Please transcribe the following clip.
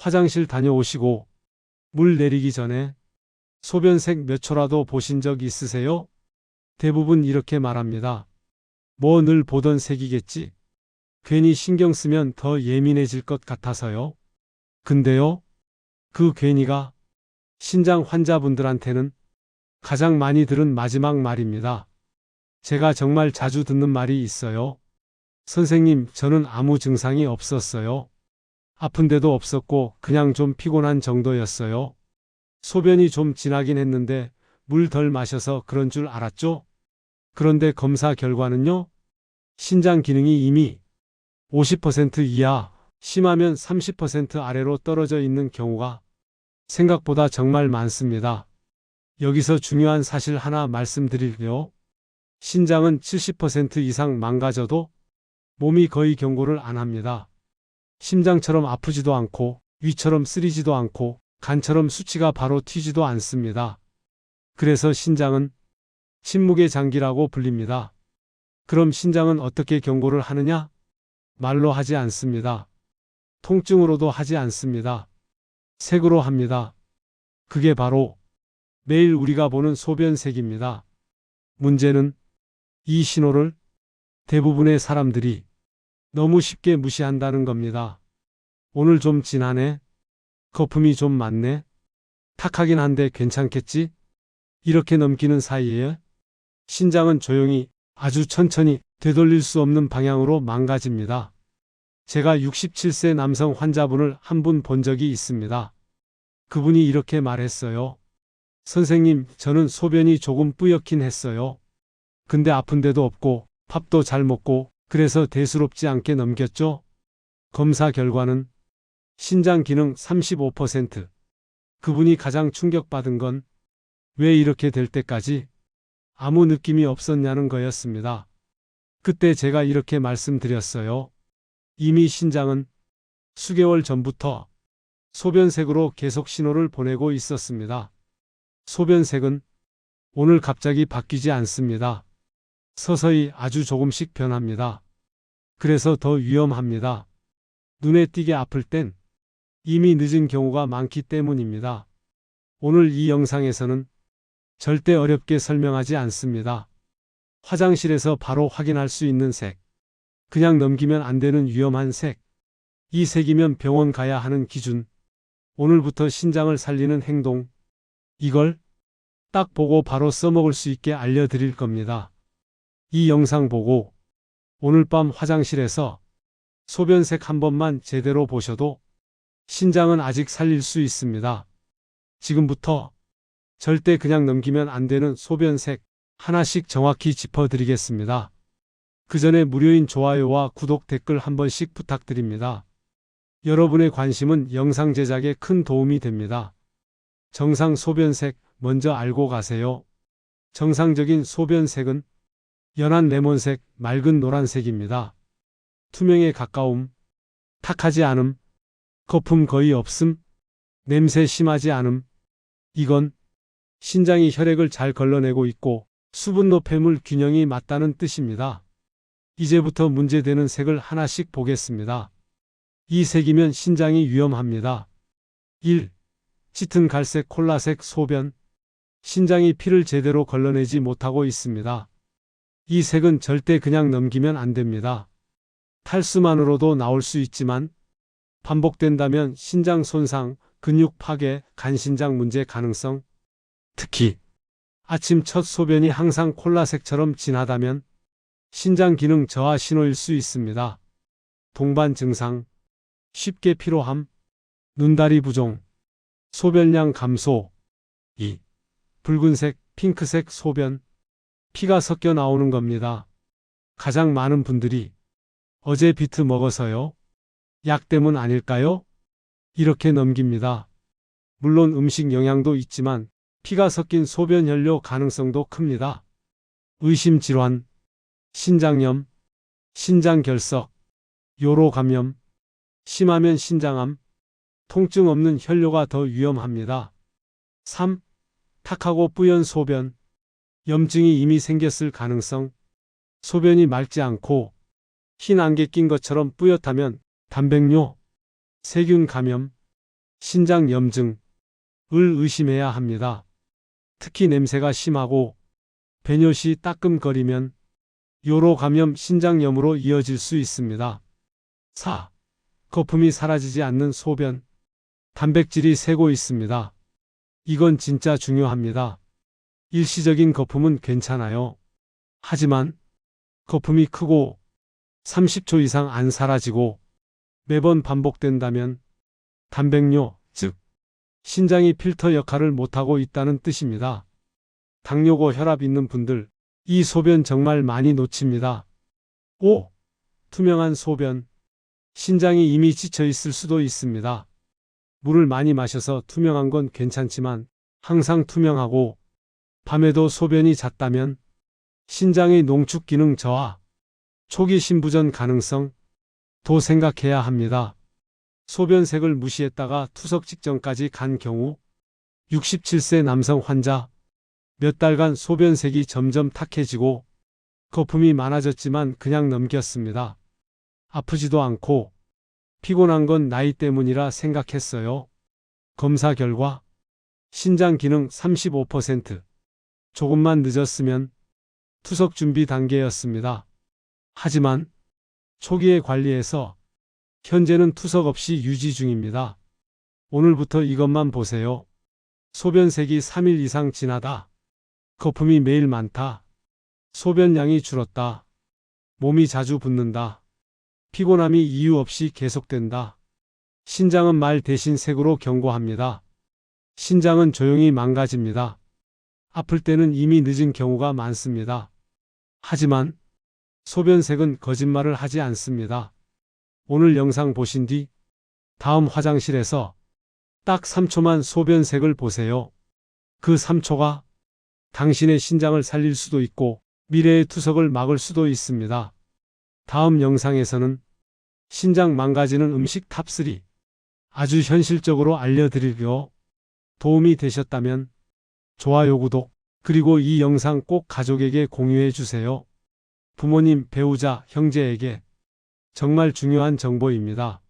화장실 다녀오시고 물 내리기 전에 소변색 몇 초라도 보신 적 있으세요? 대부분 이렇게 말합니다. 뭐 늘 보던 색이겠지. 괜히 신경 쓰면 더 예민해질 것 같아서요. 근데요, 그 괜히가 신장 환자분들한테는 가장 많이 들은 마지막 말입니다. 제가 정말 자주 듣는 말이 있어요. 선생님, 저는 아무 증상이 없었어요. 아픈 데도 없었고 그냥 좀 피곤한 정도였어요. 소변이 좀 진하긴 했는데 물 덜 마셔서 그런 줄 알았죠? 그런데 검사 결과는요? 신장 기능이 이미 50% 이하, 심하면 30% 아래로 떨어져 있는 경우가 생각보다 정말 많습니다. 여기서 중요한 사실 하나 말씀드릴게요. 신장은 70% 이상 망가져도 몸이 거의 경고를 안 합니다. 심장처럼 아프지도 않고 위처럼 쓰리지도 않고 간처럼 수치가 바로 튀지도 않습니다. 그래서 신장은 침묵의 장기라고 불립니다. 그럼 신장은 어떻게 경고를 하느냐? 말로 하지 않습니다. 통증으로도 하지 않습니다. 색으로 합니다. 그게 바로 매일 우리가 보는 소변색입니다. 문제는 이 신호를 대부분의 사람들이 너무 쉽게 무시한다는 겁니다. 오늘 좀 진하네. 거품이 좀 많네. 탁하긴 한데 괜찮겠지? 이렇게 넘기는 사이에 신장은 조용히 아주 천천히 되돌릴 수 없는 방향으로 망가집니다. 제가 67세 남성 환자분을 한 분 본 적이 있습니다. 그분이 이렇게 말했어요. 선생님, 저는 소변이 조금 뿌옇긴 했어요. 근데 아픈 데도 없고 밥도 잘 먹고 그래서 대수롭지 않게 넘겼죠. 검사 결과는 신장 기능 35%. 그분이 가장 충격받은 건 왜 이렇게 될 때까지 아무 느낌이 없었냐는 거였습니다. 그때 제가 이렇게 말씀드렸어요. 이미 신장은 수개월 전부터 소변색으로 계속 신호를 보내고 있었습니다. 소변색은 오늘 갑자기 바뀌지 않습니다. 서서히 아주 조금씩 변합니다. 그래서 더 위험합니다. 눈에 띄게 아플 땐 이미 늦은 경우가 많기 때문입니다. 오늘 이 영상에서는 절대 어렵게 설명하지 않습니다. 화장실에서 바로 확인할 수 있는 색, 그냥 넘기면 안 되는 위험한 색, 이 색이면 병원 가야 하는 기준, 오늘부터 신장을 살리는 행동, 이걸 딱 보고 바로 써먹을 수 있게 알려드릴 겁니다. 이 영상 보고 오늘 밤 화장실에서 소변색 한 번만 제대로 보셔도 신장은 아직 살릴 수 있습니다. 지금부터 절대 그냥 넘기면 안 되는 소변색 하나씩 정확히 짚어드리겠습니다. 그 전에 무료인 좋아요와 구독 댓글 한 번씩 부탁드립니다. 여러분의 관심은 영상 제작에 큰 도움이 됩니다. 정상 소변색 먼저 알고 가세요. 정상적인 소변색은 연한 레몬색, 맑은 노란색입니다. 투명에 가까움, 탁하지 않음, 거품 거의 없음, 냄새 심하지 않음. 이건 신장이 혈액을 잘 걸러내고 있고 수분도 폐물 균형이 맞다는 뜻입니다. 이제부터 문제되는 색을 하나씩 보겠습니다. 이 색이면 신장이 위험합니다. 1. 짙은 갈색 콜라색 소변. 신장이 피를 제대로 걸러내지 못하고 있습니다. 이 색은 절대 그냥 넘기면 안 됩니다. 탈수만으로도 나올 수 있지만 반복된다면 신장 손상, 근육 파괴, 간신장 문제 가능성, 특히 아침 첫 소변이 항상 콜라색처럼 진하다면 신장 기능 저하 신호일 수 있습니다. 동반 증상, 쉽게 피로함, 눈다리 부종, 소변량 감소. 2. 붉은색, 핑크색 소변, 피가 섞여 나오는 겁니다. 가장 많은 분들이 어제 비트 먹어서요? 약 때문 아닐까요? 이렇게 넘깁니다. 물론 음식 영향도 있지만 피가 섞인 소변 혈뇨 가능성도 큽니다. 의심 질환, 신장염, 신장결석, 요로 감염, 심하면 신장암, 통증 없는 혈뇨가 더 위험합니다. 3. 탁하고 뿌연 소변, 염증이 이미 생겼을 가능성, 소변이 맑지 않고 흰 안개 낀 것처럼 뿌옇다면 단백뇨, 세균 감염, 신장 염증을 의심해야 합니다. 특히 냄새가 심하고 배뇨 시 따끔거리면 요로 감염 신장염으로 이어질 수 있습니다. 4. 거품이 사라지지 않는 소변. 단백질이 새고 있습니다. 이건 진짜 중요합니다. 일시적인 거품은 괜찮아요. 하지만 거품이 크고 30초 이상 안 사라지고 매번 반복된다면 단백뇨, 즉 신장이 필터 역할을 못하고 있다는 뜻입니다. 당뇨고 혈압 있는 분들, 이 소변 정말 많이 놓칩니다. 5. 투명한 소변. 신장이 이미 지쳐 있을 수도 있습니다. 물을 많이 마셔서 투명한 건 괜찮지만 항상 투명하고 밤에도 소변이 잦다면 신장의 농축 기능 저하, 초기 신부전 가능성 도 생각해야 합니다. 소변색을 무시했다가 투석 직전까지 간 경우 67세 남성 환자, 몇 달간 소변색이 점점 탁해지고 거품이 많아졌지만 그냥 넘겼습니다. 아프지도 않고 피곤한 건 나이 때문이라 생각했어요. 검사 결과 신장 기능 35%, 조금만 늦었으면 투석 준비 단계였습니다. 하지만 초기에 관리해서 현재는 투석 없이 유지 중입니다. 오늘부터 이것만 보세요. 소변색이 3일 이상 지나다. 거품이 매일 많다. 소변량이 줄었다. 몸이 자주 붓는다. 피곤함이 이유 없이 계속된다. 신장은 말 대신 색으로 경고합니다. 신장은 조용히 망가집니다. 아플 때는 이미 늦은 경우가 많습니다. 하지만 소변색은 거짓말을 하지 않습니다. 오늘 영상 보신 뒤 다음 화장실에서 딱 3초만 소변색을 보세요. 그 3초가 당신의 신장을 살릴 수도 있고 미래의 투석을 막을 수도 있습니다. 다음 영상에서는 신장 망가지는 음식 탑3 아주 현실적으로 알려드리려 도움이 되셨다면 좋아요, 구독, 그리고 이 영상 꼭 가족에게 공유해 주세요. 부모님, 배우자, 형제에게 정말 중요한 정보입니다.